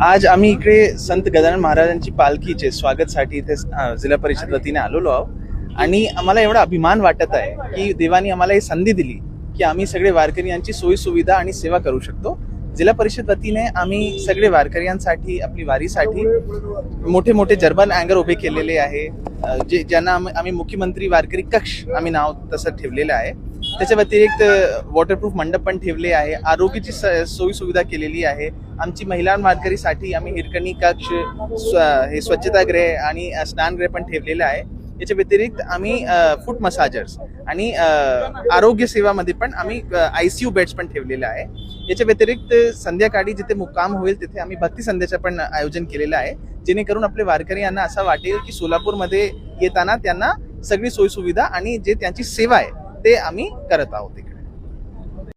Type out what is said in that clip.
आज आम्ही इकडे संत गजानन महाराजांची पालखीचे स्वागतसाठी इथे जिल्हा परिषद वतीने आलेलो आहोत आणि आम्हाला एवढा अभिमान वाटत आहे की देवानी आम्हाला ही संधी दिली की आम्ही सगळे वारकऱ्यांची सोयी सुविधा आणि सेवा करू शकतो. जिल्हा परिषद वतीने आम्ही सगळे वारकऱ्यांसाठी आपली वारीसाठी मोठे मोठे जर्बल अँगर उभे केलेले आहे, जे ज्यांना आम्ही मुख्यमंत्री वारकरी कक्ष आम्ही नाव तसं ठेवलेलं आहे. त्याच्या व्यतिरिक्त वॉटरप्रूफ मंडप पण ठेवले आहे, आरोग्याची सोयी सुविधा केलेली आहे. आमची महिला वारकरीसाठी आम्ही हिरकणी कक्ष, हे स्वच्छतागृह आणि स्नानगृह पण ठेवलेलं आहे. याच्या व्यतिरिक्त आम्ही फूट मसाजर्स आणि आरोग्य सेवामध्ये पण आम्ही ICU बेड्स पण ठेवलेले आहे. याच्या व्यतिरिक्त संध्याकाळी जिथे मुक्काम होईल तिथे आम्ही भक्ती संध्याचं पण आयोजन केलेलं आहे, जेणेकरून आपले वारकरी यांना असं वाटेल की सोलापूरमध्ये येताना त्यांना सगळी सोयी सुविधा आणि जे त्यांची सेवा आहे ते आम्ही करत आहोत.